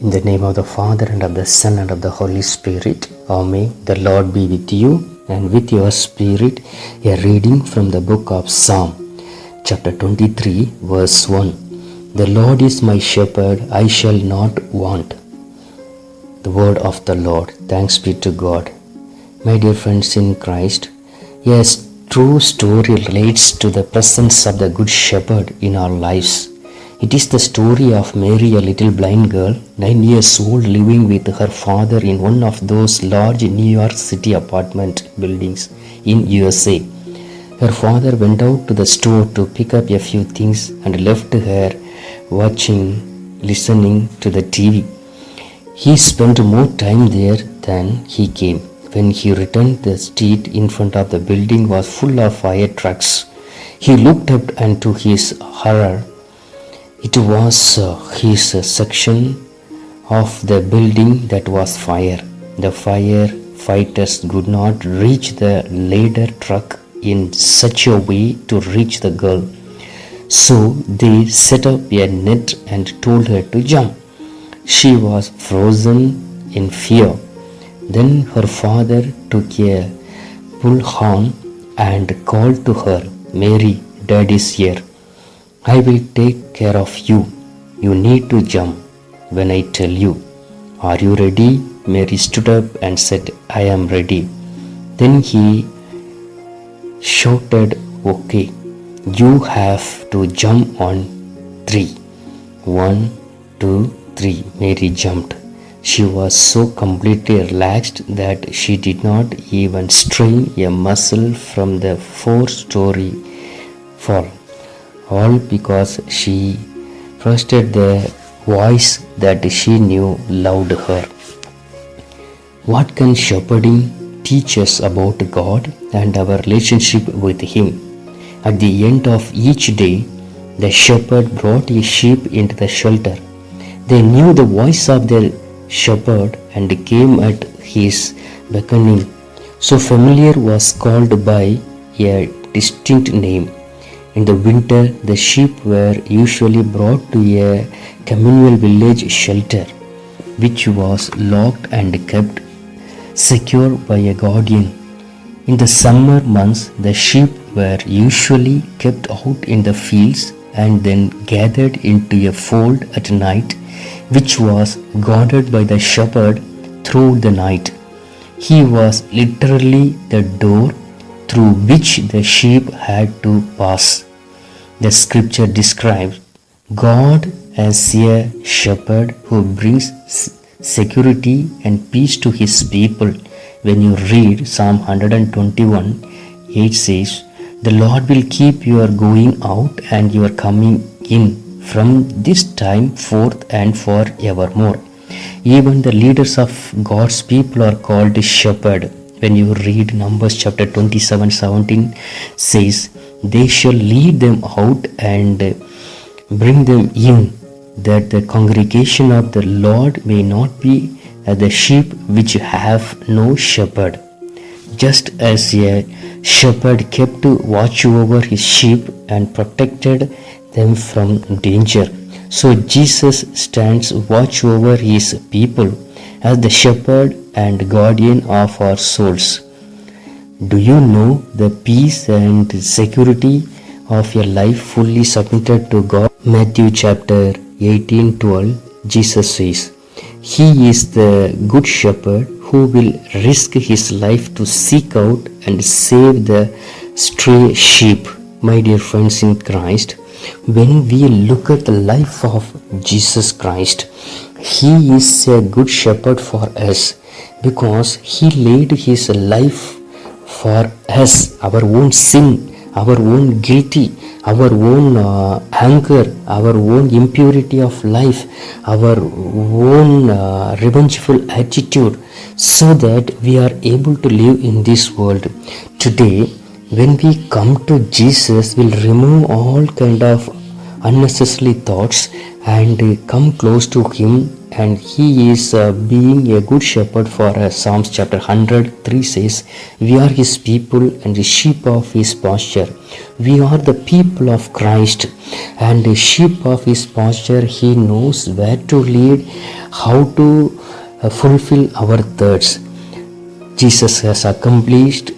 In the name of the Father, and of the Son, and of the Holy Spirit. Amen. The Lord be with you and with your spirit. A reading from the book of Psalm, chapter 23, verse 1. The Lord is my shepherd, I shall not want. The word of the Lord. Thanks be to God. My dear friends in Christ, a true story relates to the presence of the Good Shepherd in our lives. It is the story of Mary, a little blind girl, 9 years old, living with her father in one of those large New York City apartment buildings in USA. Her father went out to the store to pick up a few things and left her listening to the TV. He spent more time there than he came. When he returned, the street in front of the building was full of fire trucks. He looked up, and to his horror, it was his section of the building that was fire. The firefighters could not reach the ladder truck in such a way to reach the girl. So they set up a net and told her to jump. She was frozen in fear. Then her father took a bullhorn and called to her, "Mary, Dad is here. I will take care of you. You need to jump when I tell you. Are you ready?" Mary stood up and said, "I am ready." Then he shouted, "Okay, you have to jump on 3. 1, 2, 3. Mary jumped. She was so completely relaxed that she did not even strain a muscle from the 4-story fall. All because she trusted the voice that she knew loved her. What can shepherding teach us about God and our relationship with Him? At the end of each day, the shepherd brought his sheep into the shelter. They knew the voice of their shepherd and came at his beckoning. So familiar was called by a distinct name. In the winter, the sheep were usually brought to a communal village shelter, which was locked and kept secure by a guardian. In the summer months, the sheep were usually kept out in the fields and then gathered into a fold at night, which was guarded by the shepherd through the night. He was literally the door through which the sheep had to pass. The scripture describes God as a shepherd who brings security and peace to his people. When you read Psalm 121, 8 says, "The Lord will keep your going out and your coming in from this time forth and forevermore." Even the leaders of God's people are called shepherd. When you read Numbers chapter 27:17 says, "They shall lead them out and bring them in, that the congregation of the Lord may not be as the sheep which have no shepherd." Just as a shepherd kept watch over his sheep and protected them from danger, so Jesus stands watch over his people as the shepherd and guardian of our souls. Do you know the peace and security of your life fully submitted to God? Matthew chapter 18:12, Jesus says, "He is the good shepherd who will risk his life to seek out and save the stray sheep." My dear friends in Christ, when we look at the life of Jesus Christ, He is a good shepherd for us because He laid His life for us, our own sin, our own guilty, our own anger, our own impurity of life, our own revengeful attitude, so that we are able to live in this world. Today, when we come to Jesus, we'll remove all kind of unnecessary thoughts and come close to Him, and He is being a good shepherd for us. Psalms chapter 103 says, "We are His people and the sheep of His pasture." We are the people of Christ and the sheep of His pasture. He knows where to lead how to fulfill our thirsts. Jesus has accomplished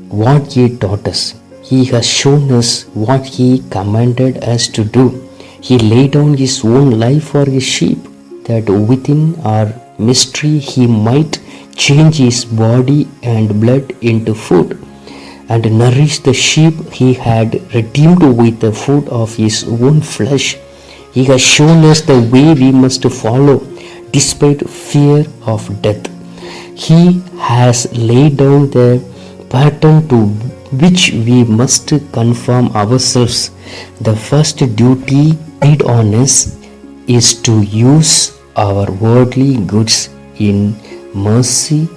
what he taught us. He has shown us what he commanded us to do. He laid down his own life for his sheep, that within our mystery he might change his body and blood into food, and nourish the sheep he had redeemed with the food of his own flesh. He has shown us the way we must follow despite fear of death. He has laid down the pattern to which we must conform ourselves. The first duty laid on us is to use our worldly goods in mercy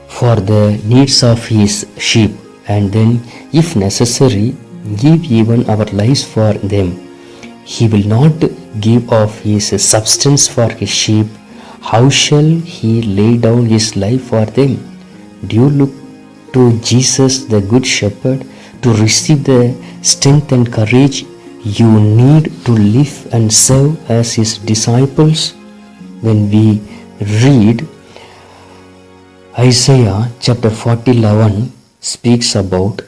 for the needs of his sheep, and then, if necessary, give even our lives for them. He will not give of his substance for his sheep. How shall he lay down his life for them? Do you look to Jesus, the Good Shepherd, to receive the strength and courage you need to live and serve as his disciples? When we read Isaiah chapter 40:11 speaks about,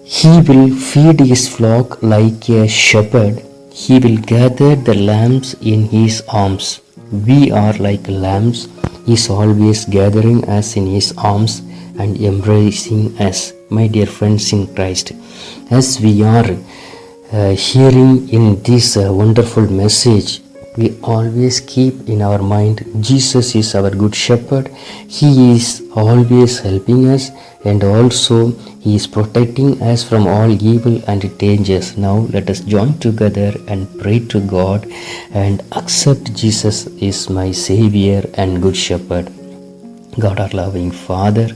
he will feed his flock like a shepherd. He will gather the lambs in his arms. We are like lambs. He is always gathering us in his arms and embracing us. My dear friends in Christ, as we are hearing in this wonderful message, we always keep in our mind Jesus is our good shepherd. He is always helping us, and also he is protecting us from all evil and dangers. Now let us join together and pray to God and accept Jesus is my Savior and good shepherd. God, our loving Father,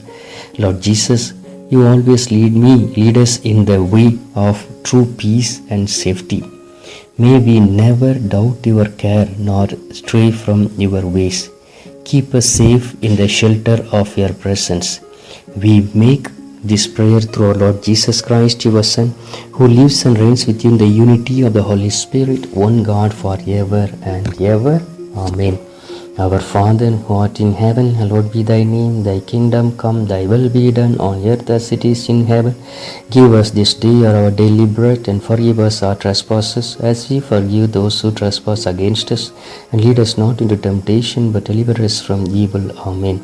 Lord Jesus, you always lead us in the way of true peace and safety. May we never doubt your care nor stray from your ways. Keep us safe in the shelter of your presence. We make this prayer through our Lord Jesus Christ, your Son, who lives and reigns with you in the unity of the Holy Spirit, one God forever and ever. Amen. Our Father who art in heaven, hallowed be thy name. Thy kingdom come, thy will be done on earth as it is in heaven. Give us this day our daily bread, and forgive us our trespasses as we forgive those who trespass against us. And lead us not into temptation, but deliver us from evil. Amen.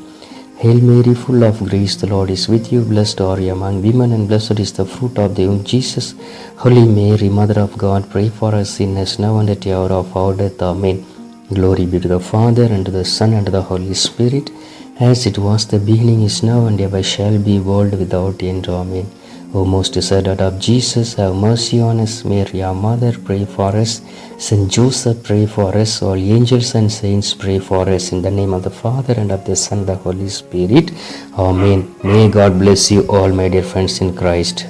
Hail Mary, full of grace, the Lord is with you. Blessed are you among women, and blessed is the fruit of thy womb, Jesus. Holy Mary, Mother of God, pray for us sinners, now and at the hour of our death. Amen. Glory be to the Father, and to the Son, and to the Holy Spirit, as it was the beginning, is now, and ever shall be, world without end. Amen. O most blessed Heart of Jesus, have mercy on us. Mary, our Mother, pray for us. Saint Joseph, pray for us. All angels and saints, pray for us. In the name of the Father, and of the Son, and the Holy Spirit. Amen. May God bless you all, my dear friends in Christ.